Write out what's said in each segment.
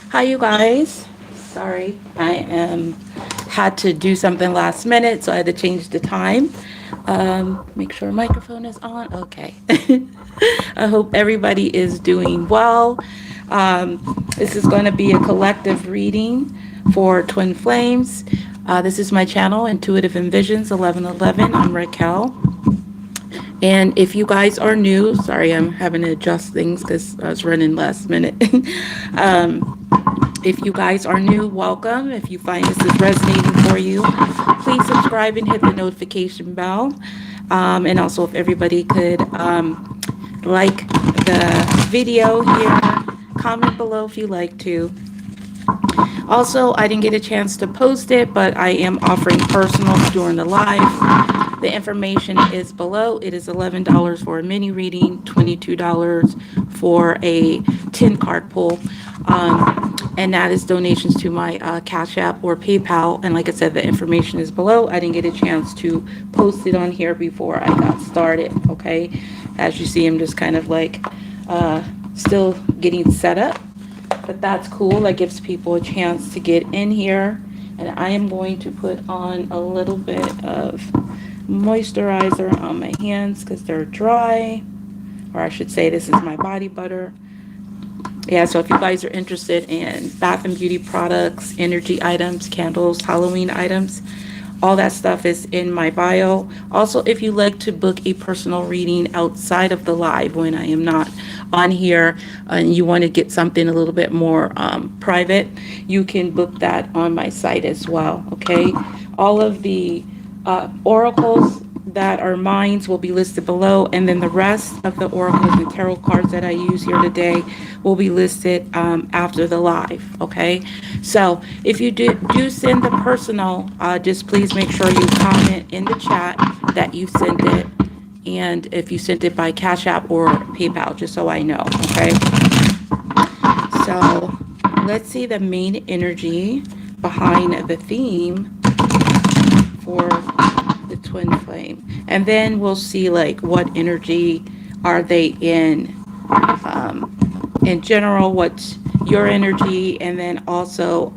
Hi, you guys. Sorry, had to do something last minute, so I had to change the time. Make sure microphone is on. Okay. I hope everybody is doing well. This is going to be a collective reading for Twin Flames. This is my channel, Intuitive Envisions 1111. I'm Raquel. And if you guys are new, sorry, I'm having to adjust things because I was running last minute. If you guys are new, welcome. If you find this is resonating for you, please subscribe and hit the notification bell. And also, if everybody could like the video here, comment below if you like to. Also, I didn't get a chance to post it, but I am offering personals during the live. The information is below. It is $11 for a mini reading, $22 for a 10-card pull. And that is donations to my Cash App or PayPal. And like I said, the information is below. I didn't get a chance to post it on here before I got started, okay? As you see, I'm just kind of like still getting set up. But that's cool. That gives people a chance to get in here. And I am going to put on a little bit of moisturizer on my hands because they're dry. Or I should say this is my body butter. Yeah, so if you guys are interested in bath and beauty products, energy items, candles, Halloween items, all that stuff is in my bio. Also, if you like to book a personal reading outside of the live when I am not on here and you want to get something a little bit more private, you can book that on my site as well, okay? All of the oracles that are mine will be listed below, and then the rest of the oracles and tarot cards that I use here today will be listed after the live, okay? So if you do send the personal, just please make sure you comment in the chat that you sent it, and if you sent it by Cash App or PayPal, just so I know, okay? So let's see the main energy behind the theme for the twin flame, and then we'll see like what energy are they in general, what's your energy, and then also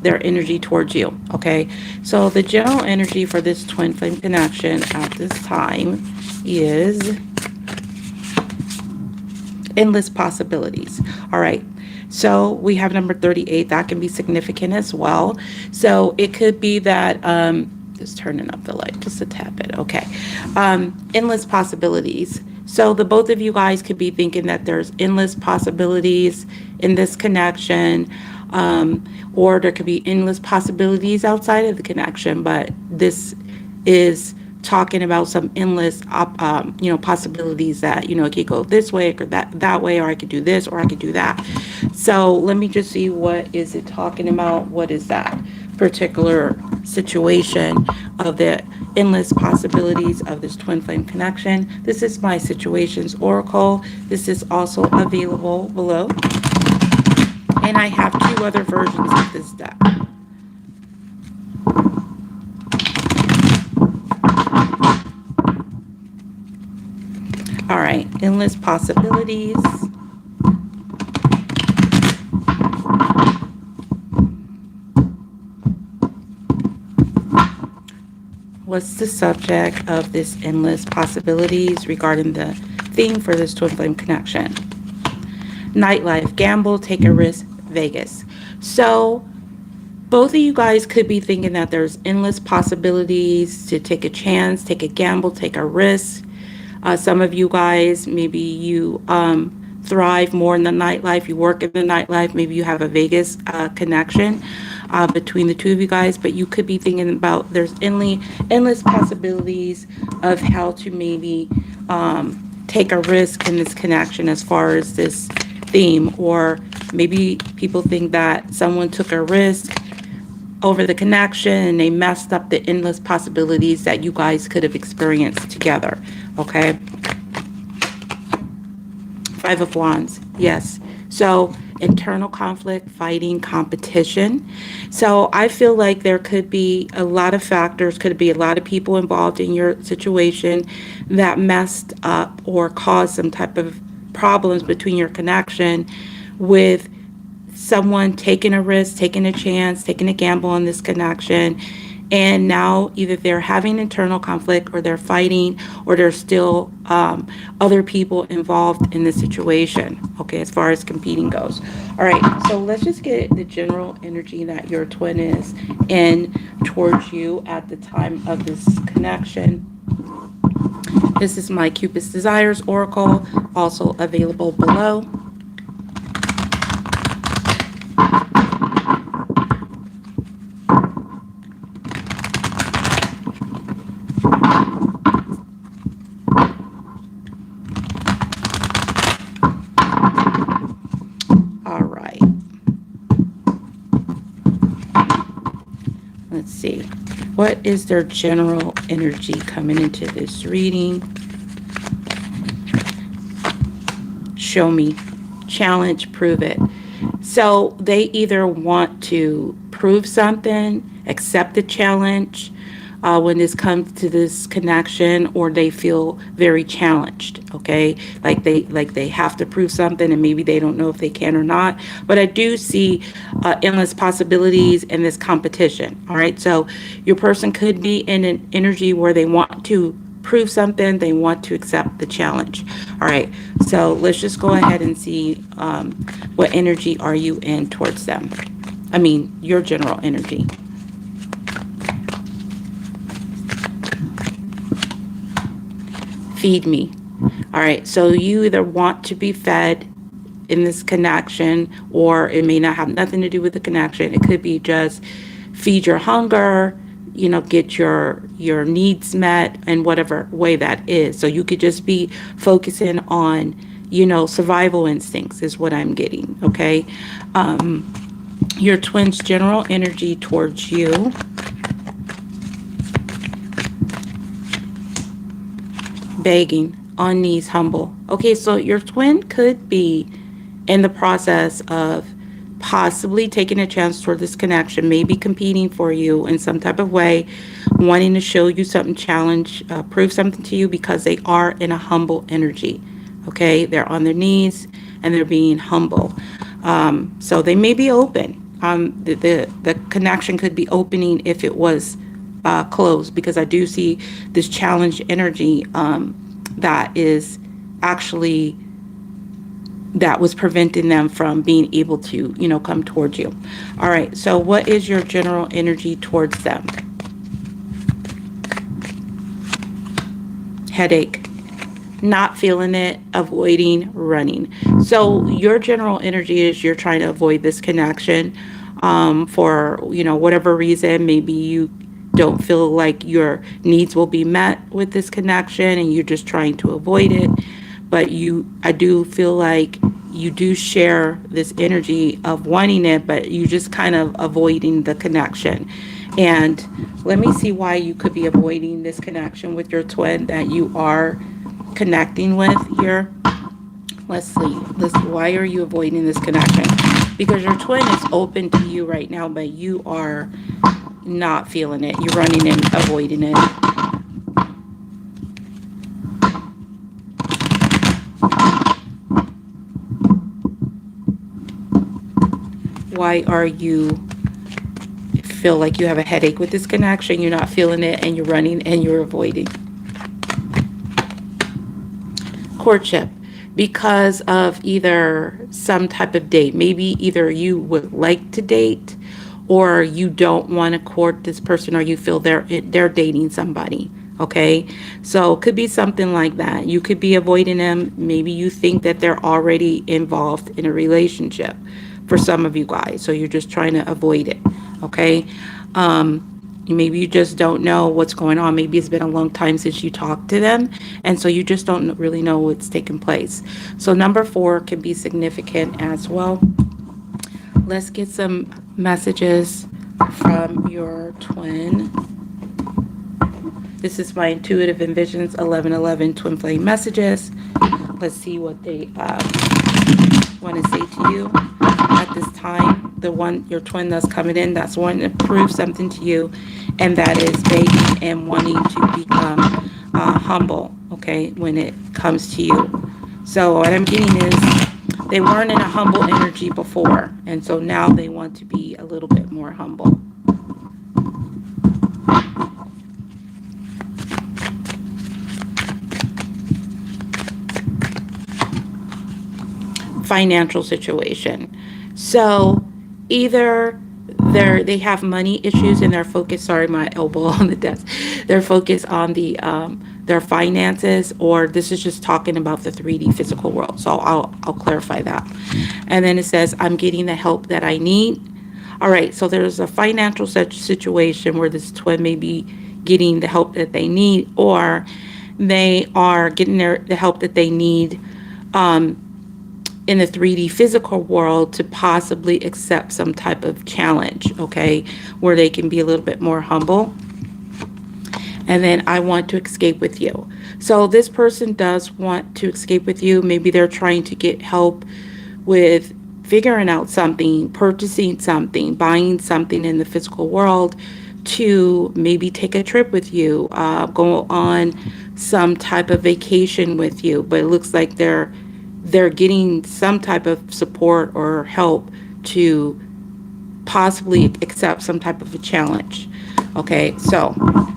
their energy towards you, okay? So the general energy for this twin flame connection at this time is endless possibilities. All right, so we have number 38. That can be significant as well. So it could be that just turning up the light just a tad bit. Okay, endless possibilities. So the both of you guys could be thinking that there's endless possibilities in this connection, or there could be endless possibilities outside of the connection, but this is talking about some endless possibilities that, it could go this way or that way, or I could do this or I could do that. So let me just see, what is it talking about? What is that particular situation of the endless possibilities of this twin flame connection? This is my situations oracle. This is also available below, and I have two other versions of this deck. All right, endless possibilities. What's the subject of this endless possibilities regarding the theme for this twin flame connection? Nightlife, gamble, take a risk, Vegas. So both of you guys could be thinking that there's endless possibilities to take a chance, take a gamble, take a risk. Some of you guys, maybe you thrive more in the nightlife, you work in the nightlife, maybe you have a Vegas connection between the two of you guys, but you could be thinking about there's endless possibilities of how to maybe take a risk in this connection as far as this theme, or maybe people think that someone took a risk over the connection and they messed up the endless possibilities that you guys could have experienced together, okay? Five of Wands, yes. So internal conflict, fighting, competition. So I feel like there could be a lot of factors, could be a lot of people involved in your situation that messed up or caused some type of problems between your connection, with someone taking a risk, taking a chance, taking a gamble on this connection. And now either they're having internal conflict, or they're fighting, or there's still other people involved in the situation, okay, as far as competing goes. All right, so let's just get the general energy that your twin is in towards you at the time of this connection. This is my Cupid's Desires Oracle, also available below. All right. Let's see. What is their general energy coming into this reading? Show me. Challenge, prove it. So they either want to prove something, accept the challenge when this comes to this connection, or they feel very challenged, okay? Like they have to prove something, and maybe they don't know if they can or not. But I do see endless possibilities in this competition, all right? So your person could be in an energy where they want to prove something, they want to accept the challenge. All right, so let's just go ahead and see what energy are you in towards them. I mean, your general energy. Feed me. All right, so you either want to be fed in this connection, or it may not have nothing to do with the connection. It could be just feed your hunger, you know, get your needs met in whatever way that is. So you could just be focusing on, you know, survival instincts is what I'm getting, okay? Your twin's general energy towards you. Begging, on knees, humble. Okay, so your twin could be in the process of possibly taking a chance toward this connection, maybe competing for you in some type of way, wanting to show you something, challenge, prove something to you, because they are in a humble energy. Okay, they're on their knees and they're being humble. So they may be open. The connection could be opening if it was closed, because I do see this challenge energy that is actually that was preventing them from being able to, you know, come towards you. All right, so what is your general energy towards them? Headache, not feeling it, avoiding, running. So your general energy is you're trying to avoid this connection for, you know, whatever reason. Maybe you don't feel like your needs will be met with this connection and you're just trying to avoid it. But I do feel like you do share this energy of wanting it, but you just kind of avoiding the connection. And let me see why you could be avoiding this connection with your twin that you are connecting with here. Let's see. Why are you avoiding this connection? Because your twin is open to you right now, but you are not feeling it. You're running and avoiding it. Why are you feel like you have a headache with this connection? You're not feeling it and you're running and you're avoiding. Courtship, because of either some type of date. Maybe either you would like to date, or you don't want to court this person, or you feel they're dating somebody. Okay, so it could be something like that. You could be avoiding them. Maybe you think that they're already involved in a relationship for some of you guys, so you're just trying to avoid it. Okay, maybe you just don't know what's going on. Maybe it's been a long time since you talked to them, and so you just don't really know what's taking place. So number 4 can be significant as well. Let's get some messages from your twin. This is my Intuitive Envisions 1111 Twin Flame messages. Let's see what they want to say to you. this time, the one, your twin that's coming in, that's wanting to prove something to you, and that is begging and wanting to become humble, okay, when it comes to you. So what I'm getting is they weren't in a humble energy before, and so now they want to be a little bit more humble. Financial situation. So either they have money issues and they're focused, sorry, my elbow on the desk. They're focused on their finances, or this is just talking about the 3D physical world. So I'll clarify that. And then it says, I'm getting the help that I need. All right, so there's a financial situation where this twin may be getting the help that they need, or they are getting the help that they need in the 3D physical world to possibly accept some type of challenge, okay, where they can be a little bit more humble. And then I want to escape with you. So this person does want to escape with you. Maybe they're trying to get help with figuring out something, purchasing something, buying something in the physical world to maybe take a trip with you, go on some type of vacation with you. But it looks like they're getting some type of support or help to possibly accept some type of a challenge. Okay, so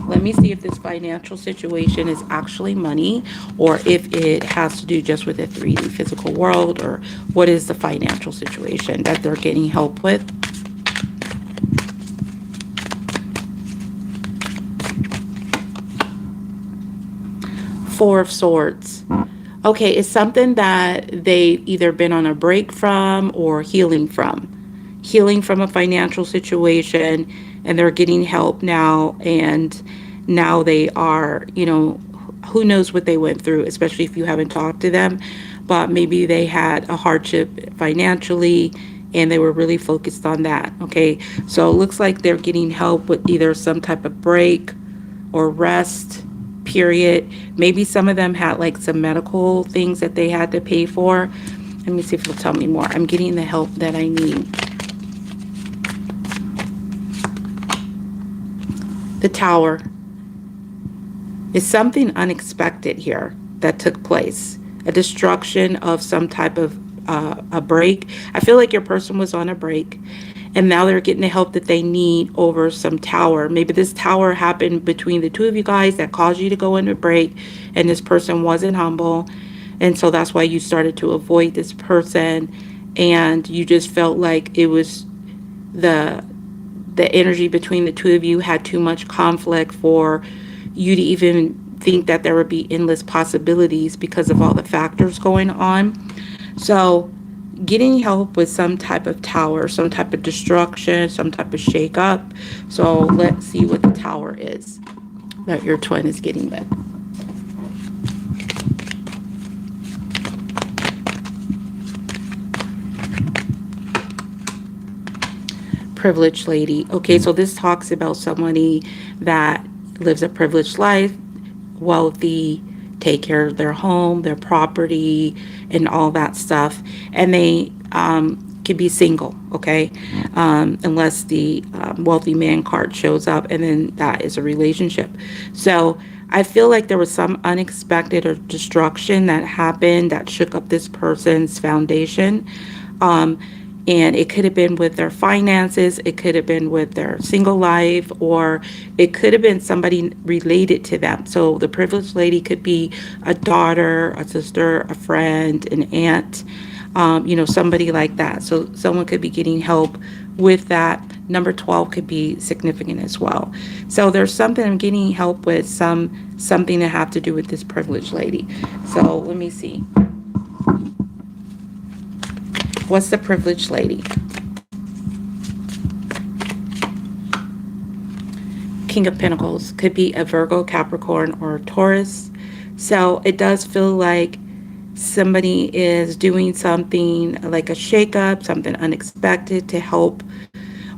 let me see if this financial situation is actually money, or if it has to do just with the 3D physical world, or what is the financial situation that they're getting help with. Four of Swords. Okay, it's something that they've either been on a break from or healing from a financial situation, and they're getting help now, and now they are, who knows what they went through, especially if you haven't talked to them, but maybe they had a hardship financially and they were really focused on that. Okay, so it looks like they're getting help with either some type of break or rest period. Maybe some of them had like some medical things that they had to pay for. Let me see if it'll tell me more. I'm getting the help that I need. The Tower. Is something unexpected here that took place. A destruction of some type of a break. I feel like your person was on a break, and now they're getting the help that they need over some tower. Maybe this tower happened between the two of you guys that caused you to go into break, and this person wasn't humble, and so that's why you started to avoid this person, and you just felt like it was the energy between the two of you had too much conflict for you to even think that there would be endless possibilities because of all the factors going on. So getting help with some type of tower, some type of destruction, some type of shake-up. So let's see what the tower is that your twin is getting with. Privileged lady. Okay, so this talks about somebody that lives a privileged life, wealthy, take care of their home, their property, and all that stuff. And they can be single, okay? Unless the wealthy man card shows up, and then that is a relationship. So I feel like there was some unexpected or destruction that happened that shook up this person's foundation. And it could have been with their finances, it could have been with their single life, or it could have been somebody related to them. So the privileged lady could be a daughter, a sister, a friend, an aunt, somebody like that. So someone could be getting help with that. Number 12 could be significant as well. So there's something I'm getting help with, something that have to do with this privileged lady. So let me see. What's the privileged lady? King of Pentacles. Could be a Virgo, Capricorn, or a Taurus. So it does feel like somebody is doing something like a shakeup, something unexpected to help,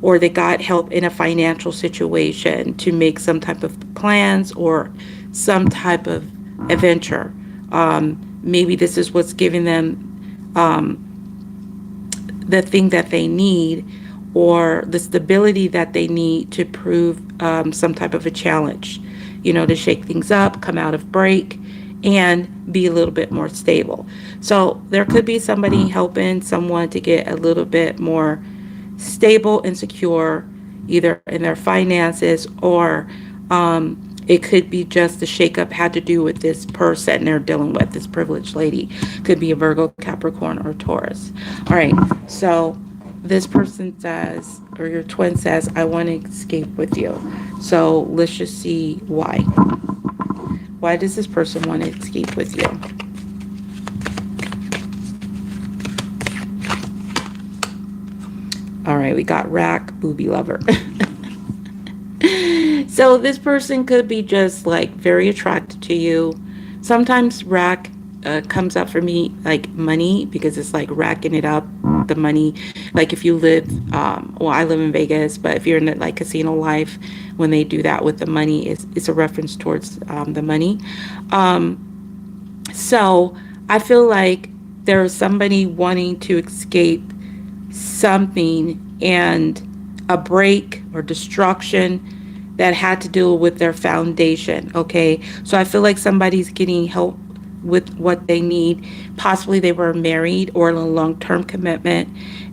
or they got help in a financial situation to make some type of plans or some type of adventure. Maybe this is what's giving them the thing that they need, or the stability that they need to prove some type of a challenge, to shake things up, come out of break, and be a little bit more stable. So there could be somebody helping someone to get a little bit more stable and secure, either in their finances, or it could be just the shakeup had to do with this person they're dealing with, this privileged lady. Could be a Virgo, Capricorn, or Taurus. All right, so this person says, or your twin says, I want to escape with you. So let's just see why. Why does this person want to escape with you? All right, we got rack, booby lover. So this person could be just like very attracted to you. Sometimes rack comes up for me like money, because it's like racking it up, the money. Like if you live, well, I live in Vegas, but if you're in like casino life, when they do that with the money, it's a reference towards the money. So I feel like there's somebody wanting to escape something, and a break or destruction that had to do with their foundation. Okay, so I feel like somebody's getting help with what they need. Possibly they were married or in a long-term commitment,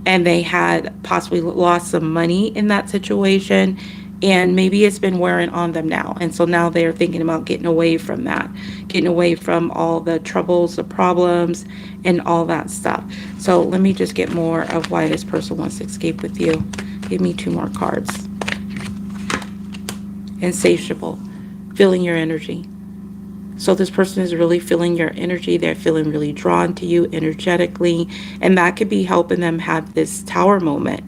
and they had possibly lost some money in that situation, and maybe it's been wearing on them now, and so now they're thinking about getting away from that, getting away from all the troubles, the problems, and all that stuff. So let me just get more of why this person wants to escape with you. Give me 2 more cards. Insatiable, feeling your energy. So this person is really feeling your energy. They're feeling really drawn to you energetically, and that could be helping them have this tower moment,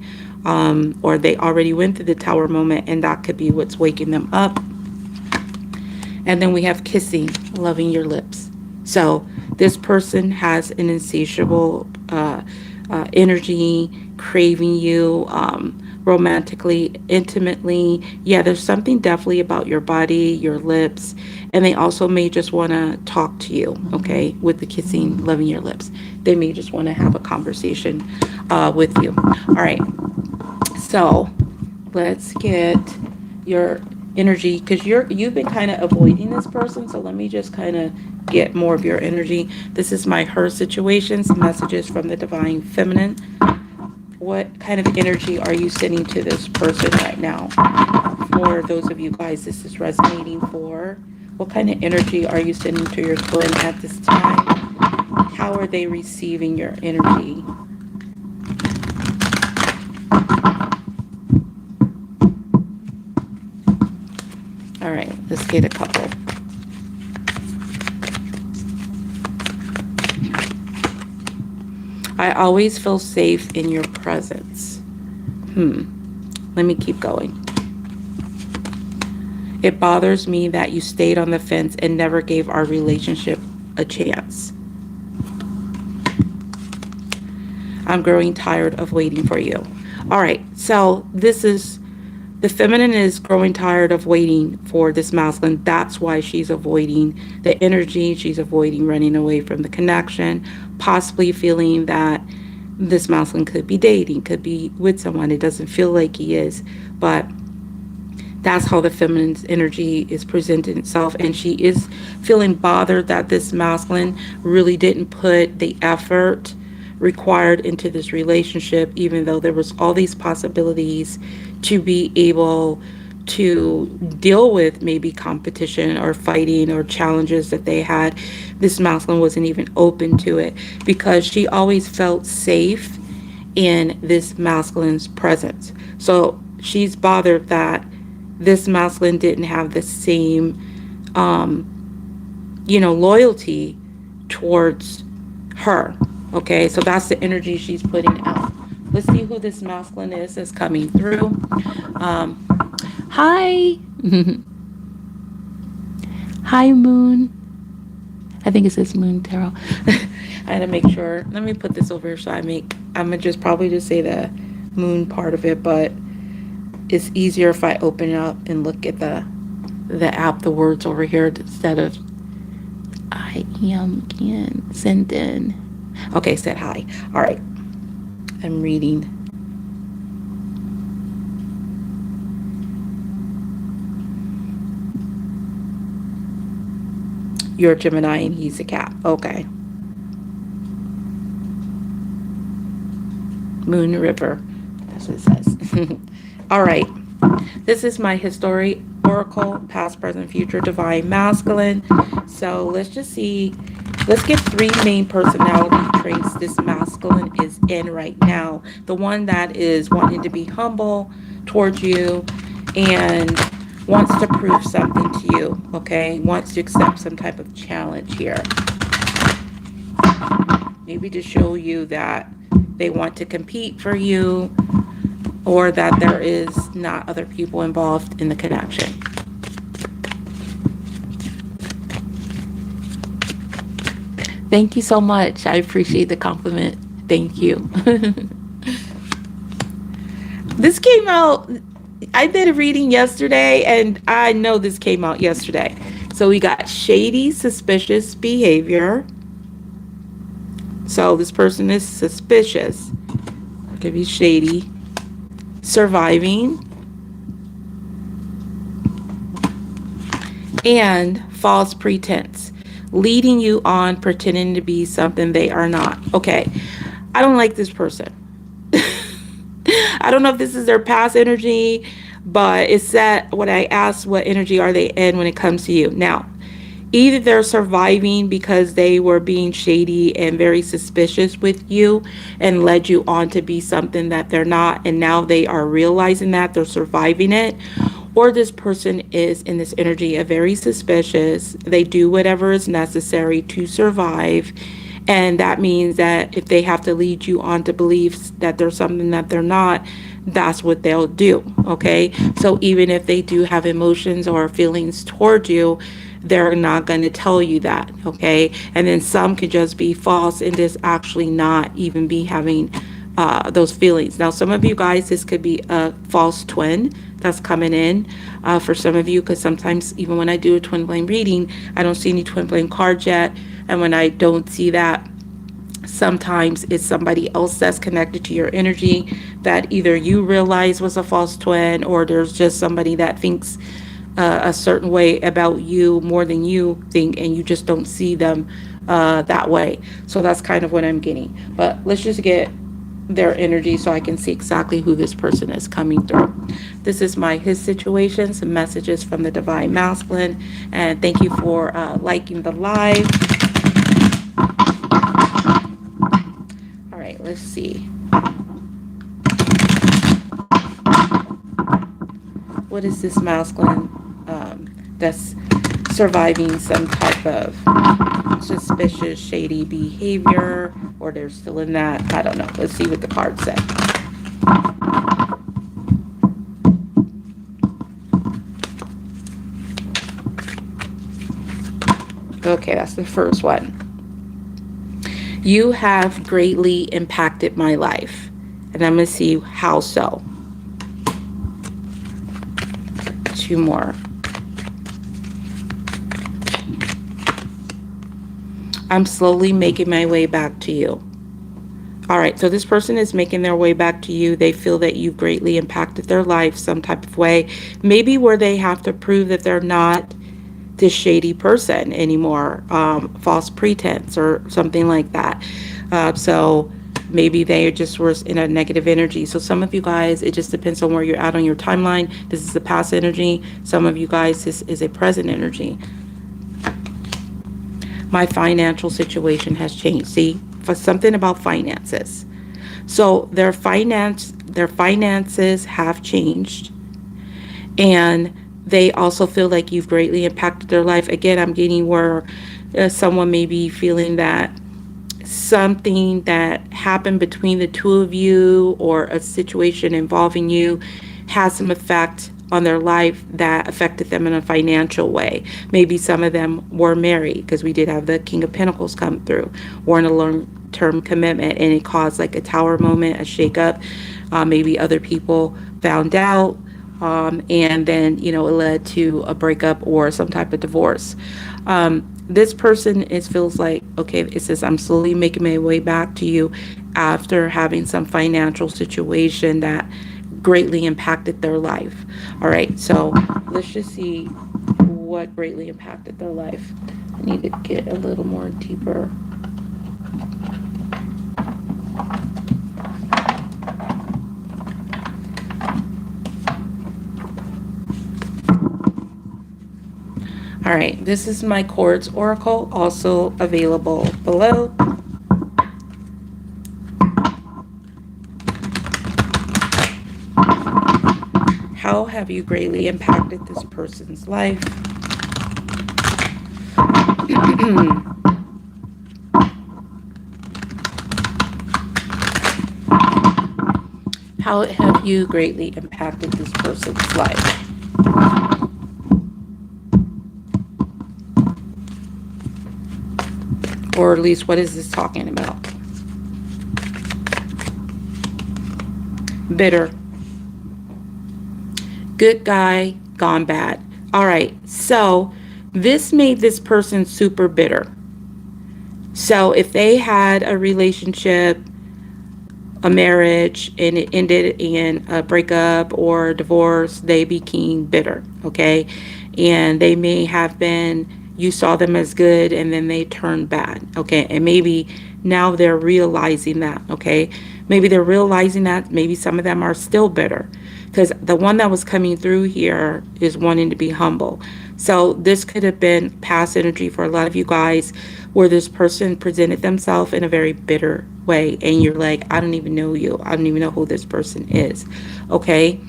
or they already went through the tower moment, and that could be what's waking them up. And then we have kissing, loving your lips. So this person has an insatiable energy, craving you, romantically, intimately. Yeah, there's something definitely about your body, your lips, and they also may just want to talk to you, okay, with the kissing, loving your lips. They may just want to have a conversation with you. All right, so let's get your energy, because you've been kind of avoiding this person, so let me just kind of get more of your energy. This is my her situations, messages from the divine feminine. What kind of energy are you sending to this person right now? For those of you guys this is resonating for, what kind of energy are you sending to your twin at this time? How are they receiving your energy? All right, let's get a couple. I always feel safe in your presence. Let me keep going. It bothers me that you stayed on the fence and never gave our relationship a chance. I'm growing tired of waiting for you. All right, so this is, the feminine is growing tired of waiting for this masculine. That's why she's avoiding the energy. She's avoiding running away from the connection, possibly feeling that this masculine could be dating, could be with someone. It doesn't feel like he is, but that's how the feminine's energy is presenting itself. And she is feeling bothered that this masculine really didn't put the effort required into this relationship, even though there was all these possibilities to be able to deal with maybe competition or fighting or challenges that they had. This masculine wasn't even open to it, because she always felt safe in this masculine's presence. So she's bothered that this masculine didn't have the same loyalty towards her. Okay, so that's the energy she's putting out. Let's see who this masculine is that's coming through. Hi. Hi, Moon. I think it says Moon Tarot. I had to make sure. Let me put this over here so I'm gonna just probably just say the moon part of it, but it's easier if I open it up and look at the app, the words over here, instead of I am can send in. Okay, said hi. All right. I'm reading. You're a Gemini and he's a Cap. Okay. Moon River. That's what it says. All right. This is my history oracle, past, present, future, divine masculine. So let's just see. Let's get three main personality traits this masculine is in right now. The one that is wanting to be humble towards you and wants to prove something to you, okay? Wants to accept some type of challenge here. Maybe to show you that they want to compete for you, or that there is not other people involved in the connection. Thank you so much. I appreciate the compliment. Thank you. This came out, I did a reading yesterday, and I know this came out yesterday. So we got shady, suspicious behavior. So this person is suspicious. It could be shady. Surviving. And false pretense. Leading you on, pretending to be something they are not. Okay. I don't like this person. I don't know if this is their past energy, but it's that when I asked what energy are they in when it comes to you. Now, either they're surviving because they were being shady and very suspicious with you and led you on to be something that they're not, and now they are realizing that they're surviving it. Or this person is in this energy of very suspicious. They do whatever is necessary to survive. And that means that if they have to lead you on to beliefs that there's something that they're not, that's what they'll do. Okay. So even if they do have emotions or feelings toward you, they're not going to tell you that. Okay. And then some could just be false and just actually not even be having those feelings. Now, some of you guys, this could be a false twin that's coming in for some of you, because sometimes even when I do a twin flame reading, I don't see any twin flame cards yet. And when I don't see that, sometimes it's somebody else that's connected to your energy that either you realize was a false twin, or there's just somebody that thinks a certain way about you more than you think, and you just don't see them that way. So that's kind of what I'm getting. But let's just get their energy so I can see exactly who this person is coming through. This is his situation, some messages from the divine masculine, and thank you for liking the live. All right, let's see. What is this masculine that's surviving some type of suspicious, shady behavior, or they're still in that? I don't know. Let's see what the cards say. Okay, that's the first one. You have greatly impacted my life. And I'm going to see how so. Two more. I'm slowly making my way back to you. All right, so this person is making their way back to you. They feel that you've greatly impacted their life some type of way. Maybe where they have to prove that they're not this shady person anymore, false pretense or something like that. So maybe they just were in a negative energy. So some of you guys, it just depends on where you're at on your timeline. This is the past energy. Some of you guys, this is a present energy. My financial situation has changed. See, for something about finances. So their finances have changed, and they also feel like you've greatly impacted their life. Again, I'm getting where someone may be feeling that something that happened between the two of you, or a situation involving you, has some effect on their life that affected them in a financial way. Maybe some of them were married, because we did have the King of Pentacles come through, or in a long-term commitment, and it caused like a tower moment, a shakeup. Maybe other people found out, and then, it led to a breakup or some type of divorce. This person, it feels like, okay, it says, I'm slowly making my way back to you after having some financial situation that greatly impacted their life. All right, so let's just see what greatly impacted their life. I need to get a little more deeper. All right, this is my Quartz Oracle, also available below. How have you greatly impacted this person's life? How have you greatly impacted this person's life? Or at least, what is this talking about? Bitter. Good guy, gone bad. All right, so this made this person super bitter. So if they had a relationship, a marriage, and it ended in a breakup or a divorce, they became bitter, okay? And they may have been, you saw them as good and then they turned bad, okay? And maybe now they're realizing that, okay? Maybe they're realizing that, maybe some of them are still bitter, because the one that was coming through here is wanting to be humble. So this could have been past energy for a lot of you guys, where this person presented themselves in a very bitter way, and you're like, I don't even know you. I don't even know who this person is. Okay.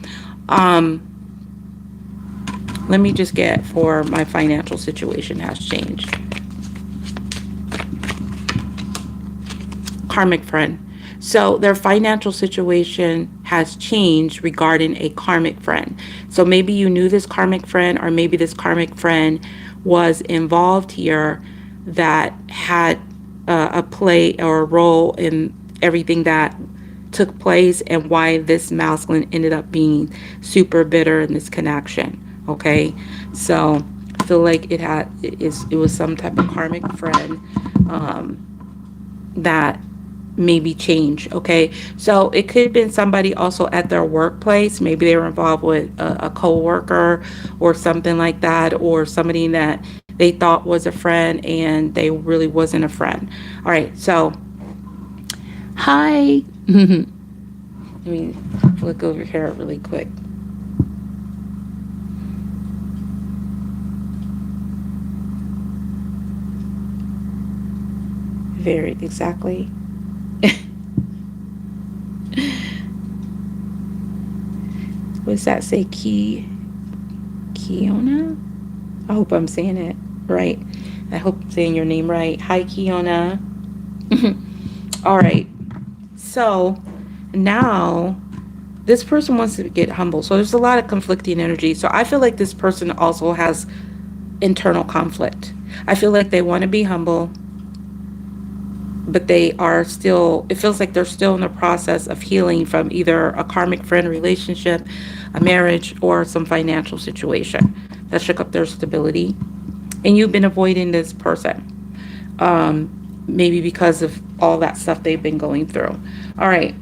Let me just get for my financial situation has changed. Karmic friend. So their financial situation has changed regarding a karmic friend. So maybe you knew this karmic friend, or maybe this karmic friend was involved here that had a play or a role in everything that took place, and why this masculine ended up being super bitter in this connection. Okay, so I feel like it was some type of karmic friend that maybe change. Okay, so it could have been somebody also at their workplace. Maybe they were involved with a co-worker or something like that, or somebody that they thought was a friend and they really wasn't a friend. All right, so hi. Let me look over here really quick. Very exactly. What does that say? Kiona? I hope I'm saying it right. I hope I'm saying your name right. Hi, Kiona. All right. So now this person wants to get humble. So there's a lot of conflicting energy. So I feel like this person also has internal conflict. I feel like they want to be humble, but they are still, it feels like they're still in the process of healing from either a karmic friend relationship, a marriage, or some financial situation that shook up their stability. And you've been avoiding this person, maybe because of all that stuff they've been going through. All right.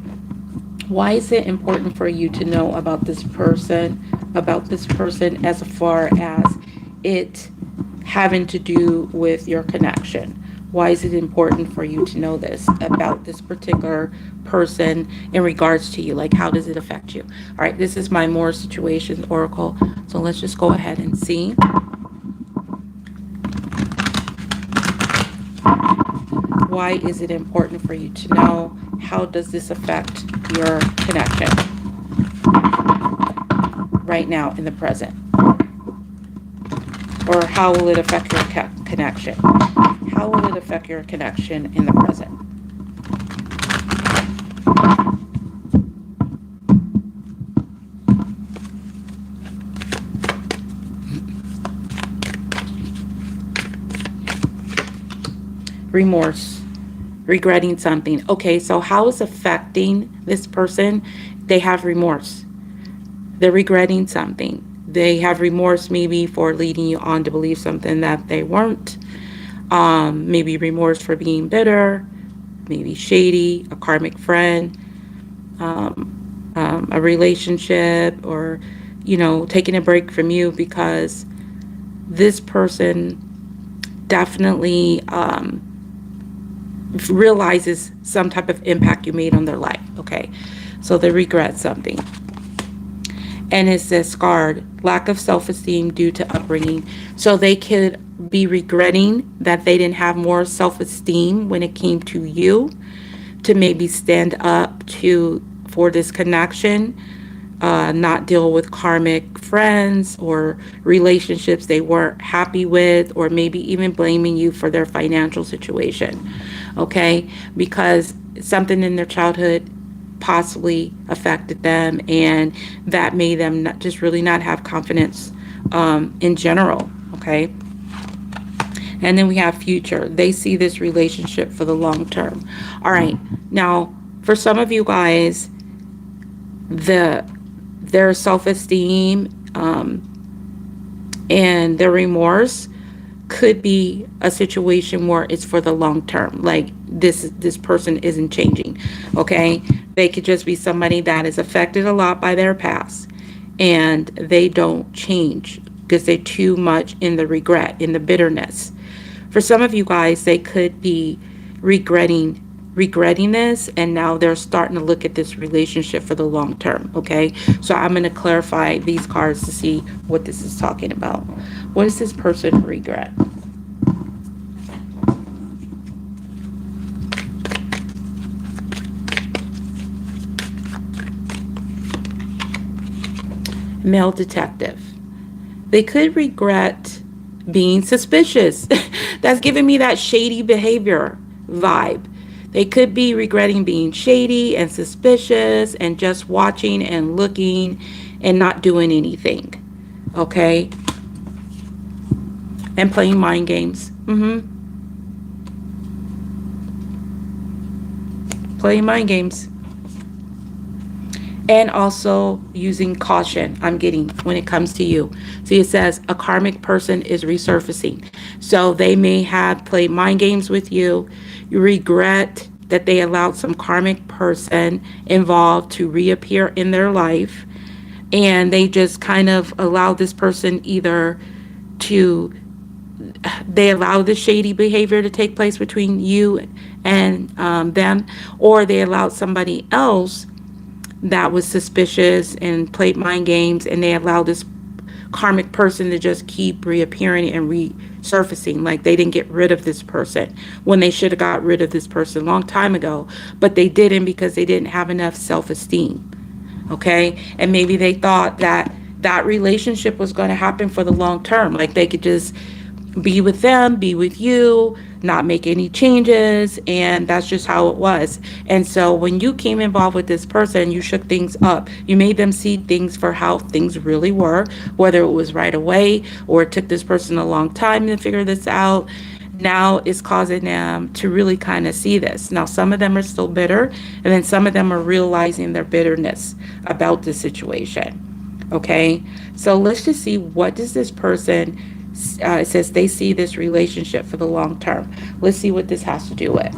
Why is it important for you to know about this person, as far as it having to do with your connection? Why is it important for you to know this about this particular person in regards to you? Like, how does it affect you? All right, this is my More Situations Oracle. So let's just go ahead and see. Why is it important for you to know? How does this affect your connection right now in the present? Or how will it affect your connection? How will it affect your connection in the present? Remorse, regretting something. Okay, so how is affecting this person? They have remorse. They're regretting something. They have remorse maybe for leading you on to believe something that they weren't. Maybe remorse for being bitter, maybe shady, a karmic friend, a relationship, or, taking a break from you because this person definitely realizes some type of impact you made on their life. Okay, so they regret something. And it says scarred, lack of self-esteem due to upbringing. So they could be regretting that they didn't have more self-esteem when it came to you, to maybe stand up for this connection, not deal with karmic friends or relationships they weren't happy with, or maybe even blaming you for their financial situation. Okay, because something in their childhood possibly affected them, and that made them just really not have confidence in general. Okay, and then we have future. They see this relationship for the long term. All right, now for some of you guys, their self-esteem and their remorse could be a situation where it's for the long term. Like this person isn't changing. Okay, they could just be somebody that is affected a lot by their past, and they don't change because they're too much in the regret, in the bitterness. For some of you guys, they could be regretting this, and now they're starting to look at this relationship for the long term. Okay, so I'm going to clarify these cards to see what this is talking about. What does this person regret? Male detective. They could regret being suspicious. That's giving me that shady behavior vibe. They could be regretting being shady and suspicious and just watching and looking and not doing anything. Okay? And playing mind games. Playing mind games. And also using caution, I'm getting, when it comes to you. See, it says a karmic person is resurfacing. So they may have played mind games with you. You regret that they allowed some karmic person involved to reappear in their life. And they just kind of allow this person they allow the shady behavior to take place between you and them, or they allowed somebody else that was suspicious and played mind games, and they allowed this karmic person to just keep reappearing and resurfacing. Like they didn't get rid of this person when they should have got rid of this person a long time ago, but they didn't because they didn't have enough self-esteem. Okay, and maybe they thought that relationship was going to happen for the long term. Like they could just be with them, be with you, not make any changes, and that's just how it was. And so when you came involved with this person, you shook things up. You made them see things for how things really were, whether it was right away or it took this person a long time to figure this out. Now it's causing them to really kind of see this. Now some of them are still bitter, and then some of them are realizing their bitterness about the situation. Okay, so let's just see, what does this person it says they see this relationship for the long term. Let's see what this has to do with.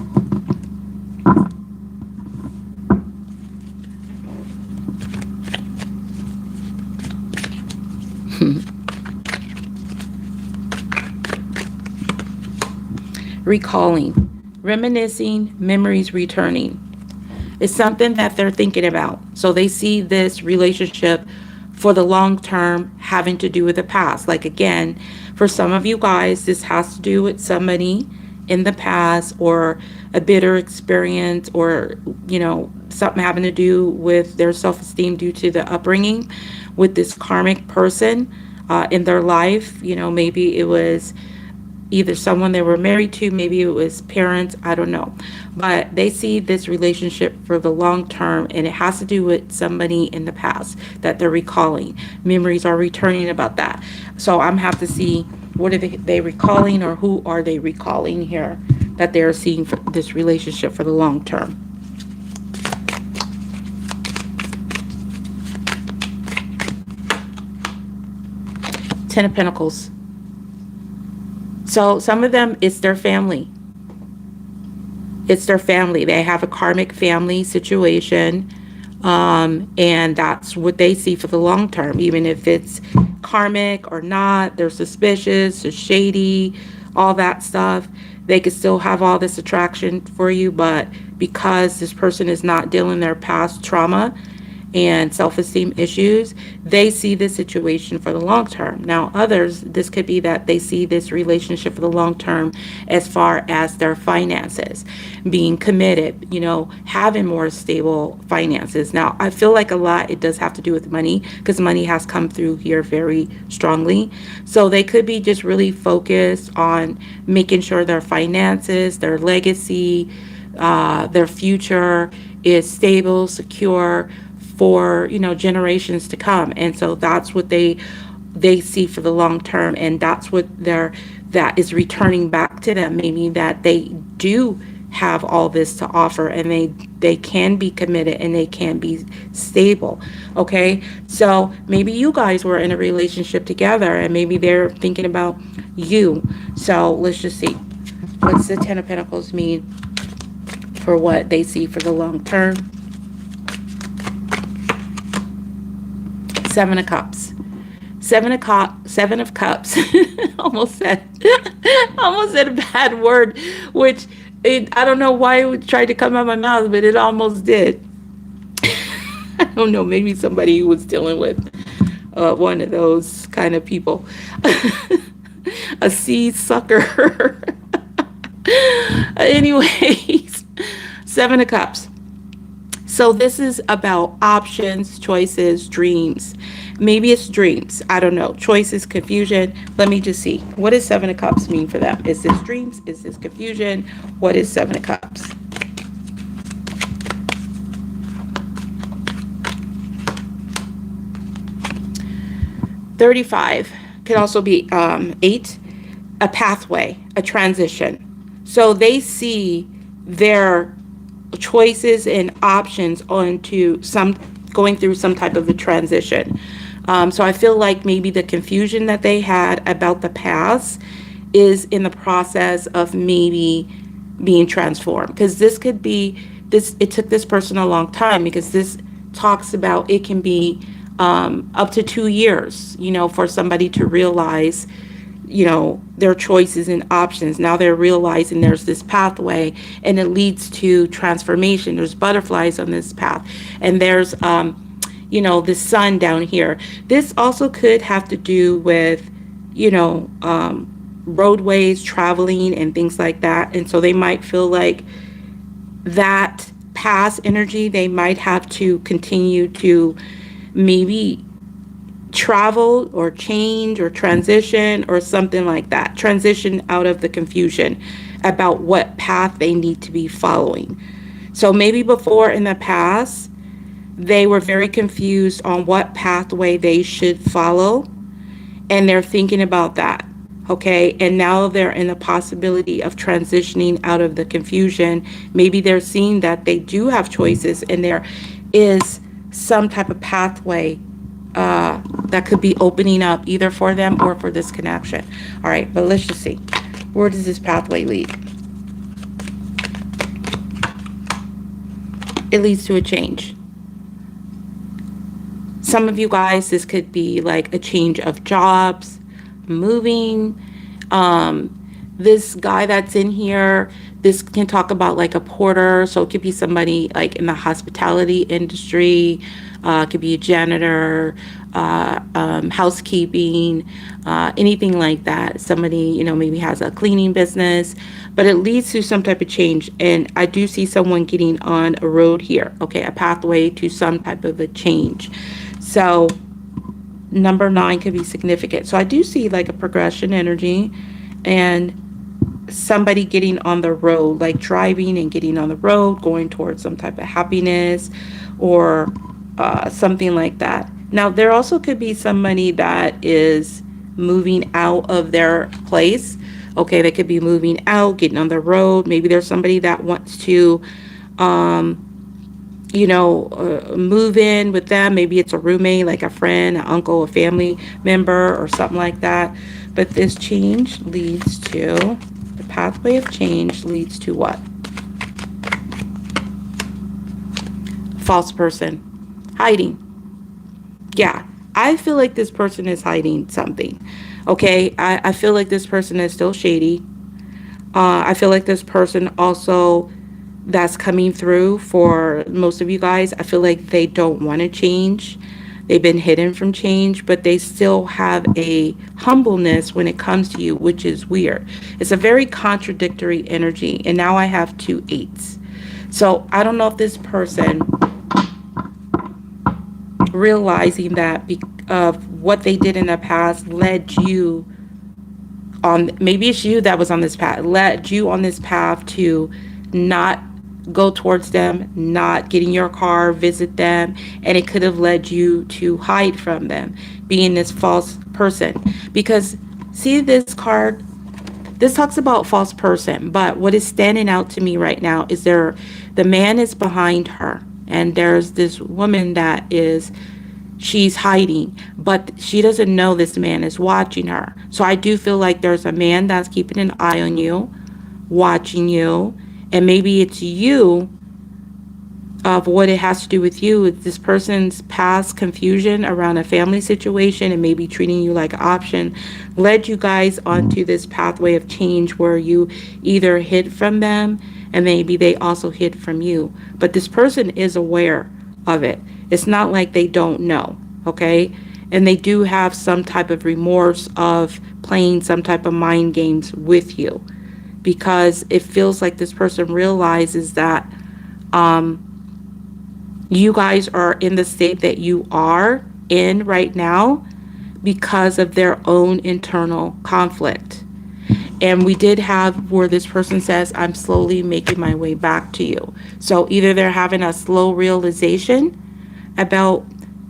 Recalling, reminiscing, memories returning. It's something that they're thinking about. So they see this relationship for the long term having to do with the past. Like again, for some of you guys, this has to do with somebody in the past, or a bitter experience, or something having to do with their self-esteem due to the upbringing with this karmic person in their life. Maybe it was either someone they were married to, maybe it was parents, I don't know. But they see this relationship for the long term, and it has to do with somebody in the past that they're recalling. Memories are returning about that. So I'm have to see, what are they recalling, or who are they recalling here that they're seeing for this relationship for the long term. Ten of Pentacles. So some of them, it's their family. It's their family. They have a karmic family situation. And that's what they see for the long term. Even if it's karmic or not, they're suspicious, they're shady, all that stuff. They could still have all this attraction for you, but because this person is not dealing their past trauma and self-esteem issues, they see this situation for the long term. Now, others, this could be that they see this relationship for the long term as far as their finances, being committed, having more stable finances. Now, I feel like a lot, it does have to do with money, because money has come through here very strongly. So they could be just really focused on making sure their finances, their legacy, their future is stable, secure, for generations to come. And so that's what they see for the long term, and that's what that is returning back to them, maybe that they do have all this to offer, and they can be committed and they can be stable. Okay, so maybe you guys were in a relationship together and maybe they're thinking about you. So let's just see, what's the Ten of Pentacles mean for what they see for the long term? Seven of Cups. Seven of Cups. almost said a bad word, which I don't know why it would try to come out of my mouth, but it almost did. I don't know, maybe somebody who was dealing with one of those kind of people. A seed sucker. Anyways, Seven of Cups. So this is about options, choices, dreams. Maybe it's dreams. I don't know. Choices, confusion. Let me just see. What does Seven of Cups mean for them? Is this dreams? Is this confusion? What is Seven of Cups? $35 could also be 8. A pathway, a transition. So they see their choices and options onto going through some type of a transition. So I feel like maybe the confusion that they had about the past is in the process of maybe being transformed, because this could be it took this person a long time, because this talks about it can be up to 2 years, for somebody to realize their choices and options. Now they're realizing there's this pathway and it leads to transformation. There's butterflies on this path, and there's the sun down here. This also could have to do with roadways, traveling and things like that. And so they might feel like that past energy, they might have to continue to maybe travel or change or transition or something like that. Transition out of the confusion about what path they need to be following. So maybe before in the past, they were very confused on what pathway they should follow, and they're thinking about that. Okay, and now they're in the possibility of transitioning out of the confusion. Maybe they're seeing that they do have choices and there is some type of pathway that could be opening up either for them or for this connection. All right, but let's just see. Where does this pathway lead? It leads to a change. Some of you guys, this could be like a change of jobs, moving. This guy that's in here, this can talk about like a porter. So it could be somebody like in the hospitality industry. It could be a janitor, housekeeping, anything like that. Somebody, maybe has a cleaning business, but it leads to some type of change. And I do see someone getting on a road here. Okay, a pathway to some type of a change. So number 9 could be significant. So I do see like a progression energy and somebody getting on the road, like driving and getting on the road, going towards some type of happiness or something like that. Now, there also could be somebody that is moving out of their place. Okay, they could be moving out, getting on the road. Maybe there's somebody that wants to, move in with them. Maybe it's a roommate, like a friend, an uncle, a family member, or something like that. But this change leads to, the pathway of change leads to what? False person. Hiding. Yeah, I feel like this person is hiding something. Okay, I feel like this person is still shady. I feel like this person also, that's coming through for most of you guys. I feel like they don't want to change. They've been hidden from change, but they still have a humbleness when it comes to you, which is weird. It's a very contradictory energy. And now I have 2 8s. So I don't know if this person realizing that of what they did in the past led you on, maybe it's you that was on this path, led you on this path to not go towards them, not get in your car, visit them, and it could have led you to hide from them, being this false person. Because see this card, this talks about false person, but what is standing out to me right now is the man is behind her, and there's this woman that is, she's hiding, but she doesn't know this man is watching her. So I do feel like there's a man that's keeping an eye on you, watching you, and maybe it's you, of what it has to do with you. It's this person's past confusion around a family situation and maybe treating you like an option led you guys onto this pathway of change where you either hid from them and maybe they also hid from you. But this person is aware of it. It's not like they don't know, okay? And they do have some type of remorse of playing some type of mind games with you, because it feels like this person realizes that you guys are in the state that you are in right now because of their own internal conflict. And we did have where this person says, I'm slowly making my way back to you. So either they're having a slow realization about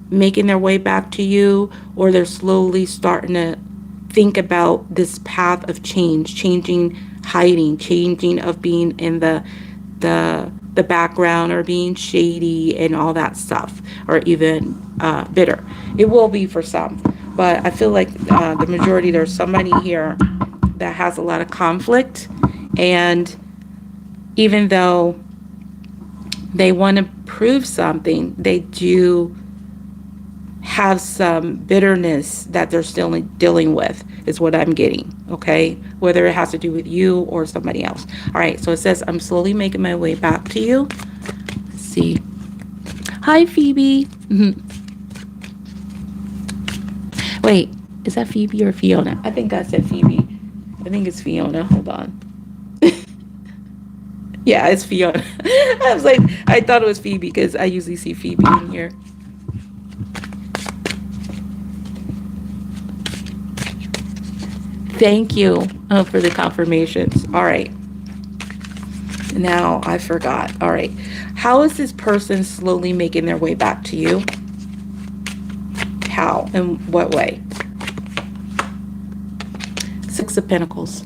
making their way back to you, or they're slowly starting to think about this path of change, changing, hiding, changing, of being in the background, or being shady and all that stuff, or even bitter. It will be for some, but I feel like the majority, there's somebody here that has a lot of conflict, and even though they want to prove something, they do have some bitterness that they're still dealing with, is what I'm getting, okay? Whether it has to do with you or somebody else. All right, so it says, I'm slowly making my way back to you. Let's see. Hi, Phoebe. Wait, is that Phoebe or Fiona? I think I said Phoebe. I think it's Fiona. Hold on. Yeah, it's Fiona. I was like, I thought it was Phoebe because I usually see Phoebe in here. Thank you for the confirmations. All right. Now I forgot. All right. How is this person slowly making their way back to you? How? In what way? 6 of Pentacles.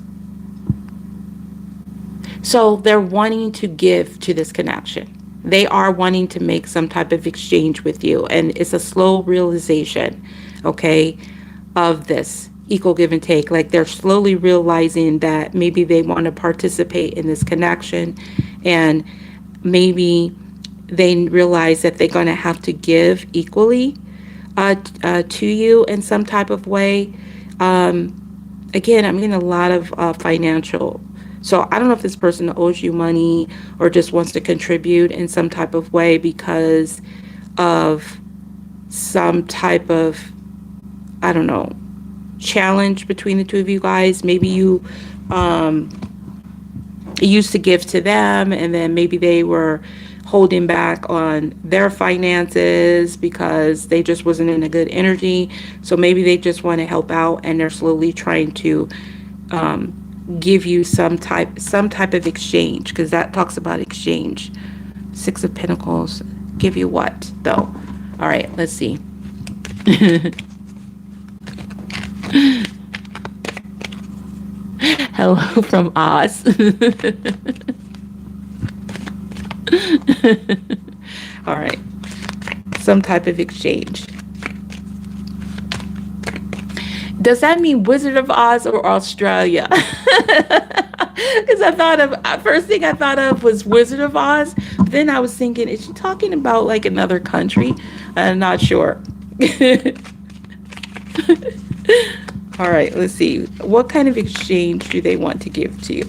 So they're wanting to give to this connection. They are wanting to make some type of exchange with you. And it's a slow realization, okay, of this equal give and take. Like they're slowly realizing that maybe they want to participate in this connection, and maybe they realize that they're going to have to give equally to you in some type of way. Again, I'm getting a lot of financial. So I don't know if this person owes you money or just wants to contribute in some type of way because of some type of, I don't know, challenge between the two of you guys. Maybe you used to give to them, and then maybe they were holding back on their finances because they just wasn't in a good energy. So maybe they just want to help out, and they're slowly trying to give you some type of exchange, because that talks about exchange. 6 of Pentacles. Give you what though? All right, let's see. Hello from Oz. All right. Some type of exchange. Does that mean Wizard of Oz or Australia? Because I thought of, first thing I thought of was Wizard of Oz. But then I was thinking, is she talking about like another country? I'm not sure. All right, let's see. What kind of exchange do they want to give to you?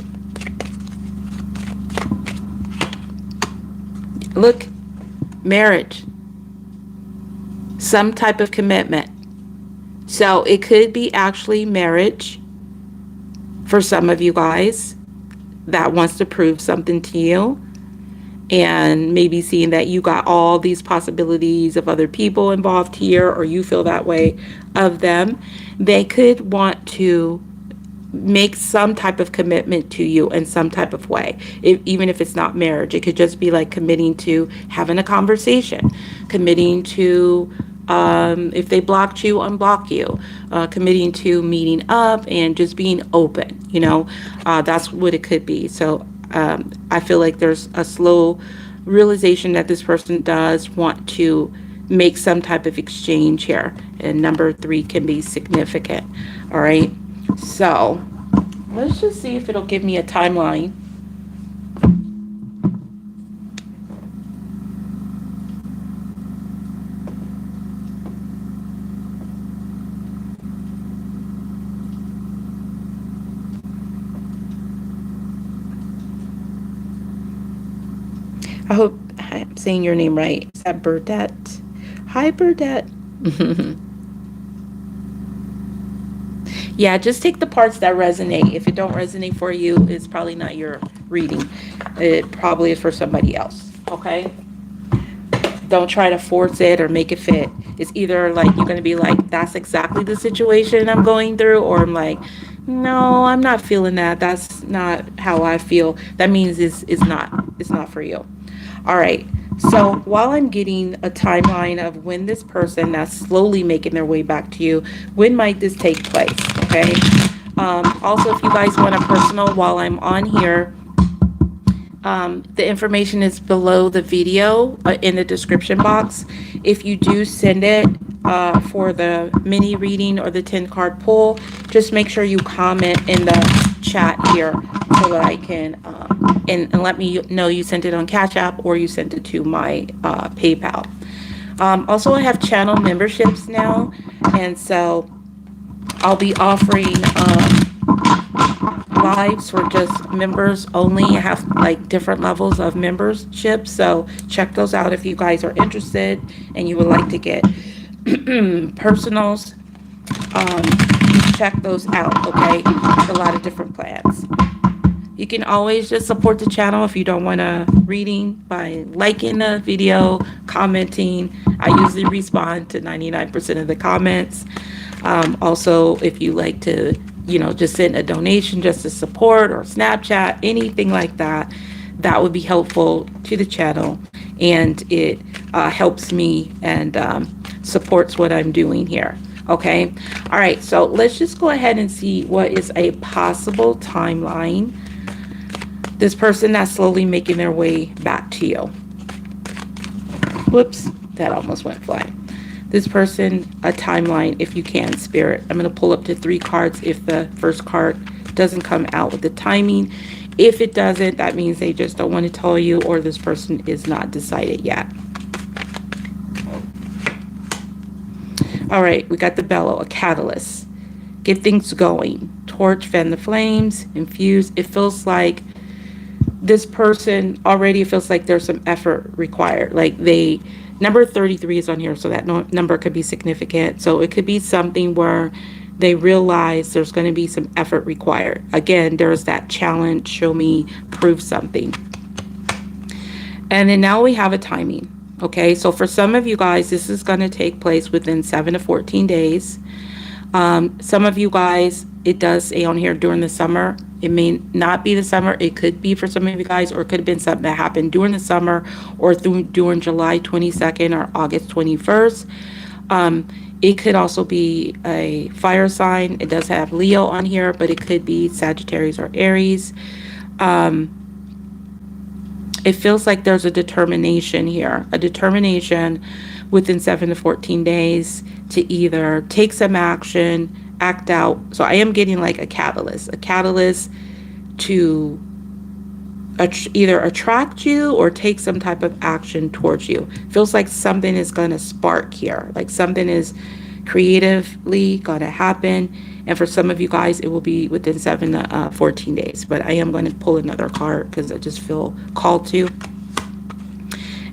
Look, marriage. Some type of commitment. So it could be actually marriage for some of you guys that wants to prove something to you, and maybe seeing that you got all these possibilities of other people involved here, or you feel that way of them. They could want to make some type of commitment to you in some type of way. Even if it's not marriage, it could just be like committing to having a conversation, committing to if they blocked you, unblock you, committing to meeting up and just being open, that's what it could be. So I feel like there's a slow realization that this person does want to make some type of exchange here. And number 3 can be significant. All right. So let's just see if it'll give me a timeline. I hope I'm saying your name right. Is that Burdette? Hi, Burdette. Yeah, just take the parts that resonate. If it don't resonate for you, it's probably not your reading. It probably is for somebody else, okay? Don't try to force it or make it fit. It's either like you're going to be like, that's exactly the situation I'm going through, or I'm like, no, I'm not feeling that. That's not how I feel. That means it's not for you. All right. So while I'm getting a timeline of when this person that's slowly making their way back to you, when might this take place? Okay. Also, if you guys want a personal while I'm on here, the information is below the video in the description box. If you do send it for the mini reading or the 10 card pull, just make sure you comment in the chat here so that I can and let me know you sent it on Cash App or you sent it to my PayPal. Also, I have channel memberships now, and so I'll be offering lives for just members only. I have like different levels of membership, so check those out if you guys are interested and you would like to get personals. Check those out, okay? A lot of different plans. You can always just support the channel if you don't want a reading by liking the video, commenting. I usually respond to 99% of the comments. Also, if you like to, just send a donation just to support, or Snapchat, anything like that, that would be helpful to the channel, and it helps me and supports what I'm doing here. Okay. All right. So let's just go ahead and see what is a possible timeline. This person that's slowly making their way back to you. Whoops, that almost went flying. This person, a timeline, if you can, Spirit. I'm going to pull up to 3 cards if the first card doesn't come out with the timing. If it doesn't, that means they just don't want to tell you, or this person is not decided yet. All right, we got the bellow, a catalyst. Get things going. Torch, fan the flames, infuse. It feels like this person already feels like there's some effort required. Like number 33 is on here, so that number could be significant. So it could be something where they realize there's going to be some effort required. Again, there's that challenge, show me, prove something. And then now we have a timing. Okay, so for some of you guys, this is going to take place within 7 to 14 days. Some of you guys, it does say on here during the summer. It may not be the summer. It could be for some of you guys, or it could have been something that happened during the summer, or during July 22nd or August 21st. It could also be a fire sign. It does have Leo on here, but it could be Sagittarius or Aries. it feels like there's a determination here, a determination within 7 to 14 days to either take some action, act out. So I am getting like a catalyst to either attract you or take some type of action towards you. Feels like something is going to spark here, like something is creatively going to happen. And for some of you guys, it will be within 7 to 14 days. But I am going to pull another card because I just feel called to.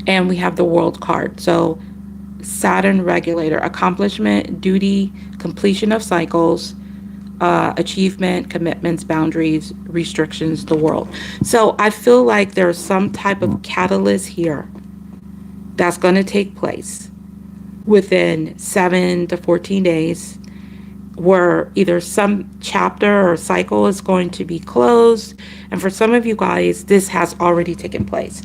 And we have the World card. So Saturn regulator, accomplishment, duty, completion of cycles, achievement, commitments, boundaries, restrictions, the world. So I feel like there's some type of catalyst here that's going to take place within 7 to 14 days, where either some chapter or cycle is going to be closed. And for some of you guys, this has already taken place.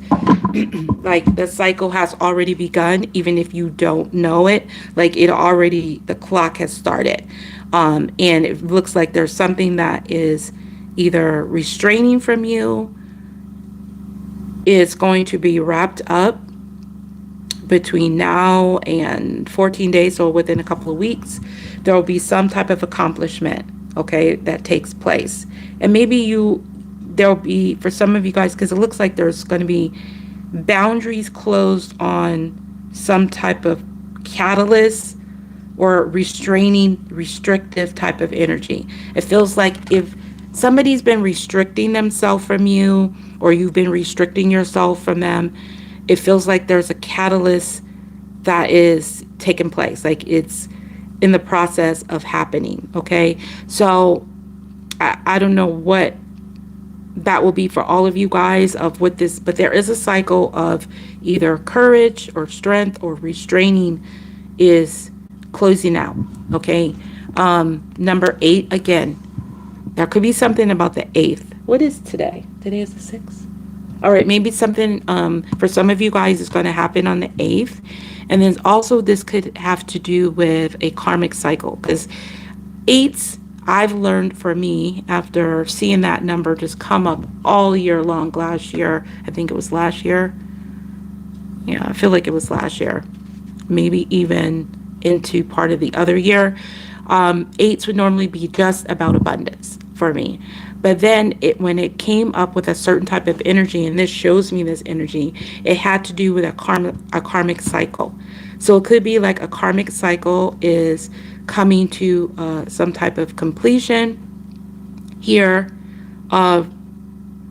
Like the cycle has already begun, even if you don't know it. Like the clock has started. And it looks like there's something that is either restraining from you, is going to be wrapped up between now and 14 days, or within a couple of weeks. There will be some type of accomplishment, okay, that takes place. And maybe there'll be, for some of you guys, because it looks like there's going to be boundaries closed on some type of catalyst or restrictive type of energy. It feels like if somebody's been restricting themselves from you, or you've been restricting yourself from them, it feels like there's a catalyst that is taking place. Like it's in the process of happening. Okay. So I don't know what that will be for all of you guys of what this, but there is a cycle of either courage or strength or restraining is closing out. Okay. Number 8, again, there could be something about the 8th. What is today? Today is the 6th. All right. Maybe something, for some of you guys is going to happen on the 8th. And then also this could have to do with a karmic cycle, because 8s, I've learned for me, after seeing that number just come up all year long, last year, I think it was last year. Yeah, I feel like it was last year, maybe even into part of the other year. 8s would normally be just about abundance for me. But then when it came up with a certain type of energy, and this shows me this energy, it had to do with a karmic cycle. So it could be like a karmic cycle is coming to some type of completion here, of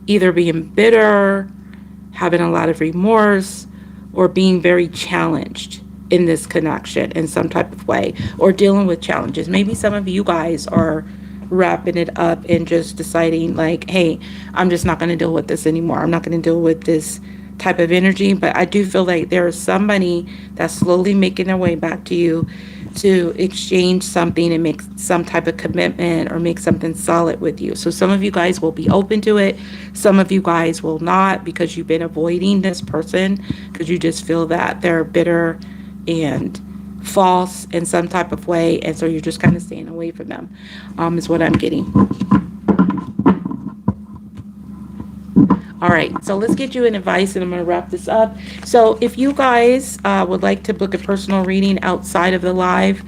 either being bitter, having a lot of remorse, or being very challenged in this connection in some type of way, or dealing with challenges. Maybe some of you guys are wrapping it up and just deciding like, hey, I'm just not going to deal with this anymore. I'm not going to deal with this type of energy. But I do feel like there is somebody that's slowly making their way back to you to exchange something and make some type of commitment or make something solid with you. So some of you guys will be open to it. Some of you guys will not, because you've been avoiding this person because you just feel that they're bitter and false in some type of way. And so you're just kind of staying away from them, is what I'm getting. All right, so let's get you an advice, and I'm going to wrap this up. So if you guys would like to book a personal reading outside of the live,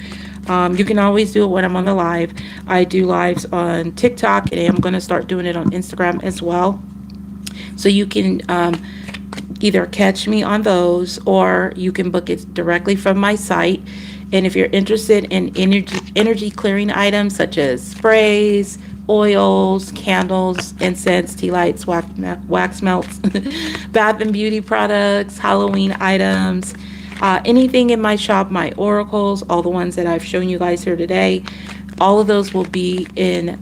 you can always do it when I'm on the live. I do lives on TikTok, and I'm going to start doing it on Instagram as well. So you can either catch me on those, or you can book it directly from my site. And if you're interested in energy clearing items such as sprays, oils, candles, incense, tea lights, wax melts, bath and beauty products, Halloween items, anything in my shop, my oracles, all the ones that I've shown you guys here today, all of those will be in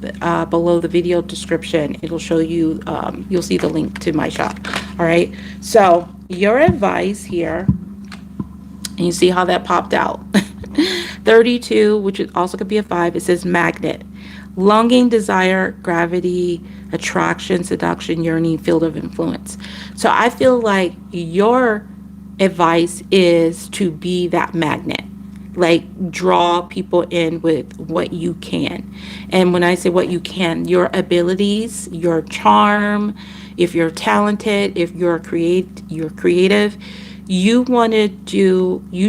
below the video description. It'll show you, you'll see the link to my shop. All right. So your advice here, and you see how that popped out. 32, which also could be a 5, it says magnet. Longing, desire, gravity, attraction, seduction, yearning, field of influence. So I feel like your advice is to be that magnet, like draw people in with what you can. And when I say what you can, your abilities, your charm, if you're talented, if you're creative, you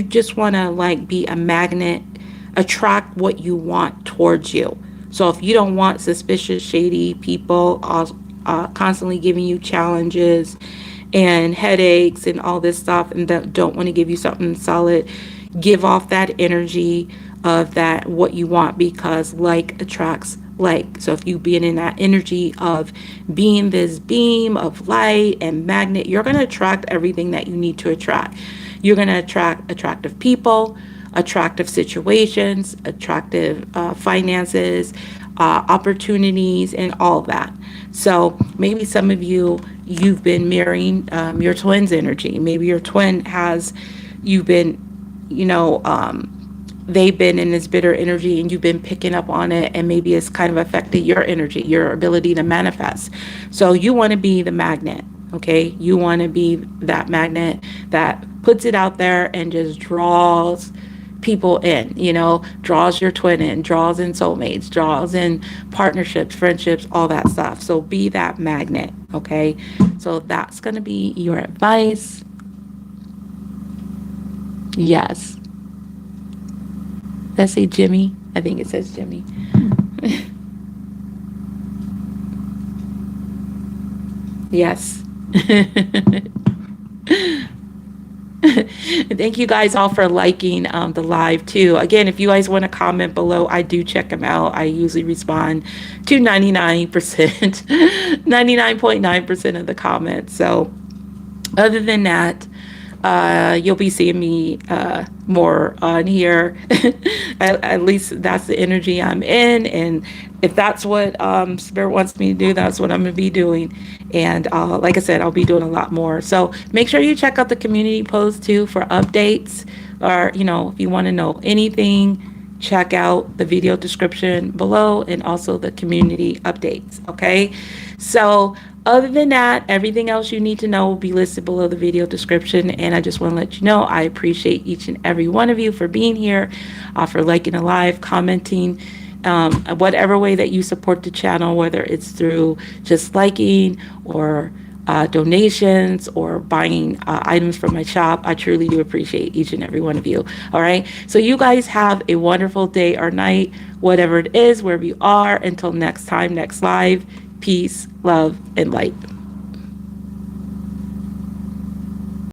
just want to like be a magnet, attract what you want towards you. So if you don't want suspicious, shady people constantly giving you challenges and headaches and all this stuff, and that don't want to give you something solid, give off that energy of that what you want, because like attracts like. So if you being in that energy of being this beam of light and magnet, you're going to attract everything that you need to attract. You're going to attract attractive people, attractive situations, attractive finances, opportunities, and all of that. So maybe some of you've been mirroring your twin's energy. Maybe your twin you've been, they've been in this bitter energy and you've been picking up on it, and maybe it's kind of affected your energy, your ability to manifest. So you want to be the magnet, okay? You want to be that magnet that puts it out there and just draws people in, draws your twin in, draws in soulmates, draws in partnerships, friendships, all that stuff. So be that magnet, okay? So that's going to be your advice. Yes. Let's say Jimmy. I think it says Jimmy. Yes. Thank you guys all for liking the live too. Again, if you guys want to comment below, I do check them out. I usually respond to 99%, 99.9% of the comments. So other than that, you'll be seeing me more on here. At least that's the energy I'm in, and if that's what Spirit wants me to do, that's what I'm going to be doing. And like I said, I'll be doing a lot more. So make sure you check out the community post too for updates, or if you want to know anything, check out the video description below and also the community updates. Okay, so other than that, everything else you need to know will be listed below the video description. And I just want to let you know, I appreciate each and every one of you for being here, for liking the live, commenting, whatever way that you support the channel, whether it's through just liking or donations or buying items from my shop. I truly do appreciate each and every one of you. All right. So you guys have a wonderful day or night, whatever it is, wherever you are. Until next time, next live. Peace, love, and light.